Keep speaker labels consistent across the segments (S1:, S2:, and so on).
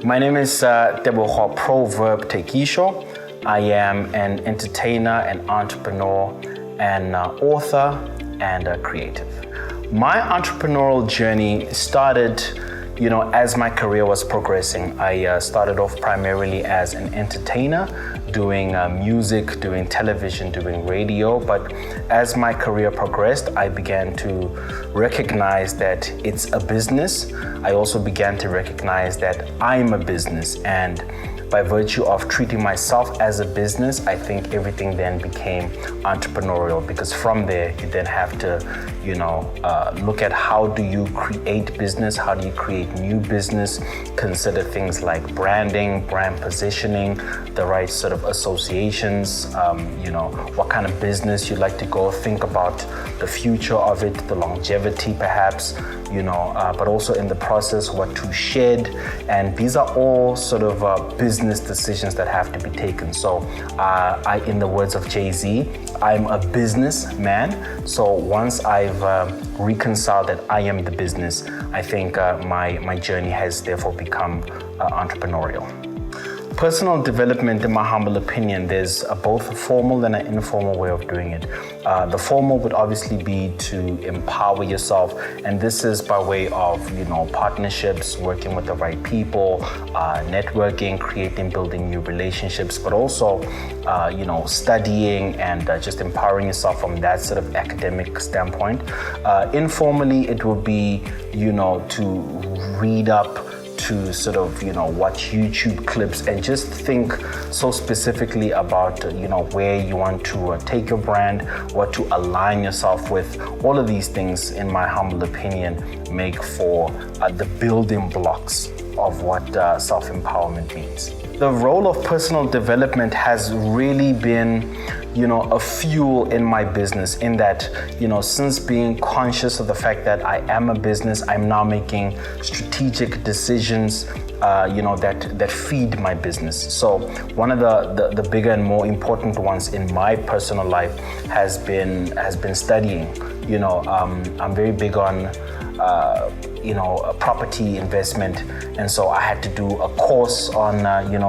S1: My name is ProVerb Tekisho. I am an entertainer, an entrepreneur, an author, and a creative. My entrepreneurial journey started, as my career was progressing. I started off primarily as an entertainer, doing music, doing television, doing radio. But as my career progressed, I began to recognize that it's a business. I also began to recognize that I'm a business, and by virtue of treating myself as a business, I think everything then became entrepreneurial, because from there you then have to, look at how do you create business, how do you create new business, consider things like branding, brand positioning, the right sort of associations, what kind of business you'd like to go, think about the future of it, the longevity perhaps, but also in the process what to shed. And these are all sort of business decisions that have to be taken. So in the words of Jay-Z, I'm a businessman. So once I've reconciled that I am the business, I think my journey has therefore become entrepreneurial. Personal development, in my humble opinion, there's both a formal and an informal way of doing it. The formal would obviously be to empower yourself, and this is by way of partnerships, working with the right people, networking, creating, building new relationships, but also studying and just empowering yourself from that sort of academic standpoint. Informally, it would be to read up, to sort of watch YouTube clips and just think so specifically about where you want to take your brand, what to align yourself with. All of these things, in my humble opinion, make for the building blocks of what self-empowerment means. The role of personal development has really been a fuel in my business, in that, since being conscious of the fact that I am a business, I'm now making strategic decisions, that feed my business. So one of the bigger and more important ones in my personal life has been studying. I'm very big on property investment, and so I had to do a course on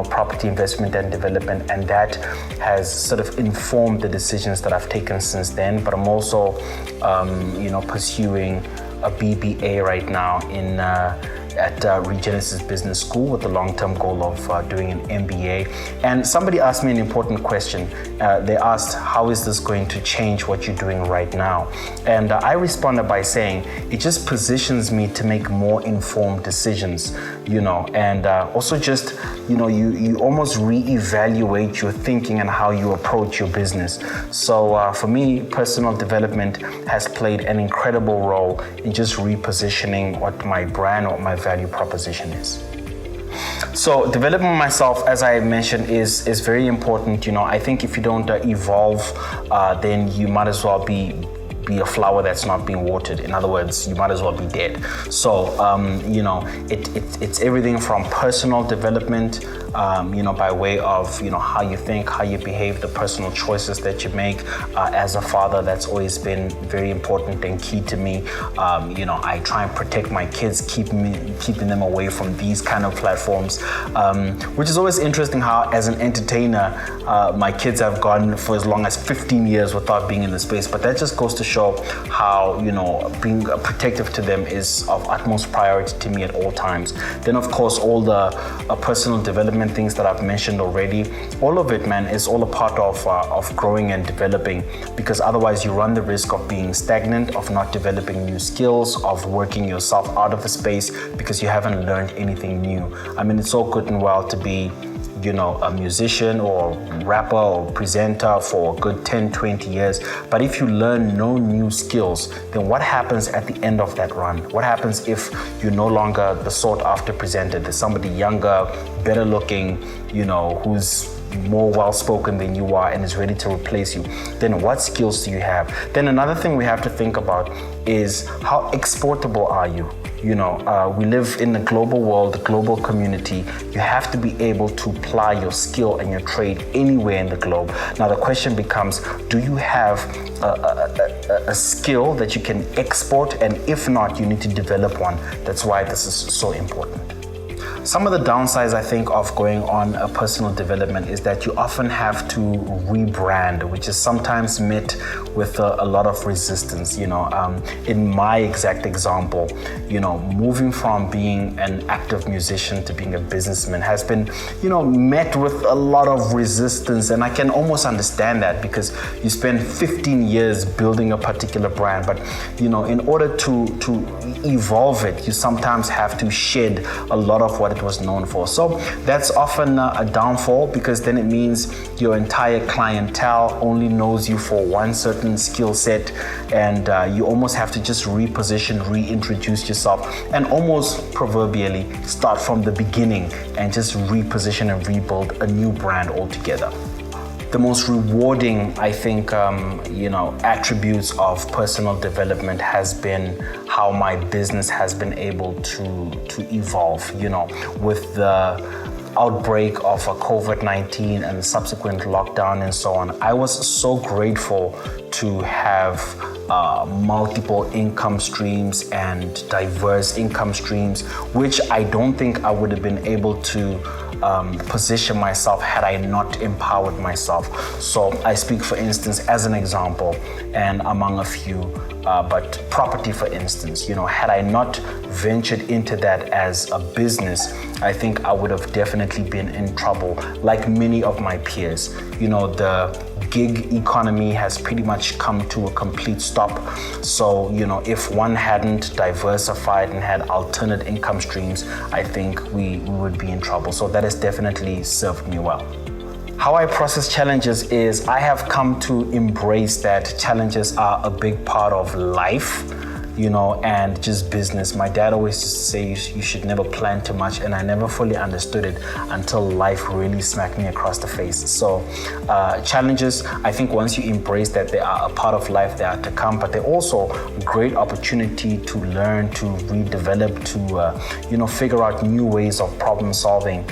S1: property investment and development, and that has sort of informed the decisions that I've taken since then. But I'm also pursuing a BBA right now at Regenesis Business School, with the long-term goal of doing an MBA. And somebody asked me an important question. They asked, how is this going to change what you're doing right now? And I responded by saying, it just positions me to make more informed decisions, and also just, you almost reevaluate your thinking and how you approach your business. So for me, personal development has played an incredible role in just repositioning what my brand or my value proposition is. So developing myself, as I mentioned, is very important. I think if you don't evolve, then you might as well be a flower that's not being watered. In other words, you might as well be dead. So it's everything from personal development, by way of how you think, how you behave, the personal choices that you make. As a father, that's always been very important and key to me. I try and protect my kids, keeping them away from these kind of platforms, which is always interesting how, as an entertainer, my kids have gone for as long as 15 years without being in the space. But that just goes to show how being protective to them is of utmost priority to me at all times. Then of course all the personal development things that I've mentioned already, all of it, man, is all a part of growing and developing, because otherwise you run the risk of being stagnant, of not developing new skills, of working yourself out of the space because you haven't learned anything new. I mean, it's all good and well to be a musician or rapper or presenter for a good 10, 20 years. But if you learn no new skills, then what happens at the end of that run? What happens if you're no longer the sought after presenter? There's somebody younger, better looking, who's more well-spoken than you are and is ready to replace you. Then what skills do you have? Then another thing we have to think about is, how exportable are you? We live in a global world, a global community. You have to be able to apply your skill and your trade anywhere in the globe. Now the question becomes, do you have a skill that you can export? And if not, you need to develop one. That's why this is so important. Some of the downsides, I think, of going on a personal development is that you often have to rebrand, which is sometimes met with a lot of resistance. In my exact example, moving from being an active musician to being a businessman has been, met with a lot of resistance. And I can almost understand that, because you spend 15 years building a particular brand, but, in order to evolve it, you sometimes have to shed a lot of what it was known for. So that's often a downfall, because then it means your entire clientele only knows you for one certain skill set, and you almost have to just reposition, reintroduce yourself, and almost proverbially start from the beginning and just reposition and rebuild a new brand altogether. The most rewarding, I think, attributes of personal development has been how my business has been able to evolve. With the outbreak of COVID-19 and the subsequent lockdown and so on, I was so grateful to have multiple income streams and diverse income streams, which I don't think I would have been able to position myself had I not empowered myself. So I speak, for instance, as an example, and among a few, but property, for instance, had I not ventured into that as a business, I think I would have definitely been in trouble, like many of my peers. The gig economy has pretty much come to a complete stop. So, if one hadn't diversified and had alternate income streams, I think we would be in trouble. So that has definitely served me well. How I process challenges is I have come to embrace that challenges are a big part of life, and just business. My dad always used to say you should never plan too much, and I never fully understood it until life really smacked me across the face. So challenges, I think once you embrace that they are a part of life, they are to come, but they're also a great opportunity to learn, to redevelop, to figure out new ways of problem solving.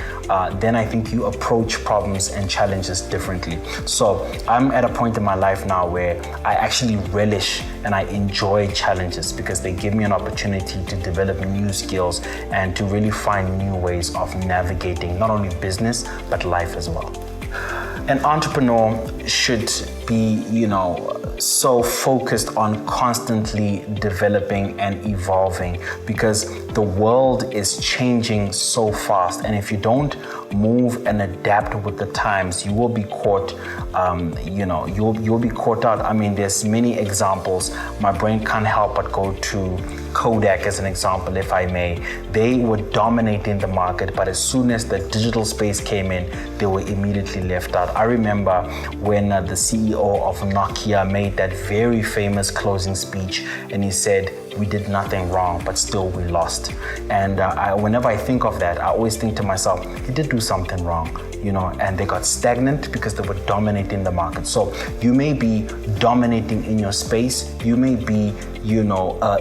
S1: Then I think you approach problems and challenges differently. So I'm at a point in my life now where I actually relish and I enjoy challenges, because they give me an opportunity to develop new skills and to really find new ways of navigating not only business, but life as well. An entrepreneur should be, so focused on constantly developing and evolving, because the world is changing so fast. And if you don't move and adapt with the times, you will be caught, you'll be caught out. I mean, there's many examples. My brain can't help but go to Kodak as an example, if I may. They were dominating the market, but as soon as the digital space came in, they were immediately left out. I remember when the CEO of Nokia made that very famous closing speech, and he said, "We did nothing wrong, but still we lost." And whenever I think of that, I always think to myself, he did do something wrong, and they got stagnant because they were dominating the market. So you may be dominating in your space, you may be,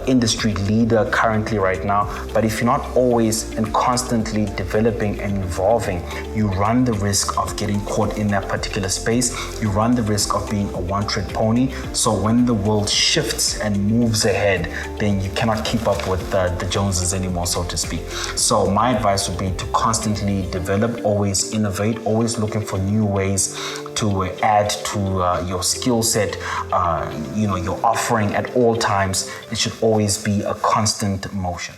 S1: industry leader currently right now, but if you're not always and constantly developing and evolving, you run the risk of getting caught in that particular space. You run the risk of being a one-trick pony. So when the world shifts and moves ahead, then you cannot keep up with the Joneses anymore, so to speak. So my advice would be to constantly develop, always innovate, always looking for new ways to add to your skill set, your offering at all times. It should always be a constant motion.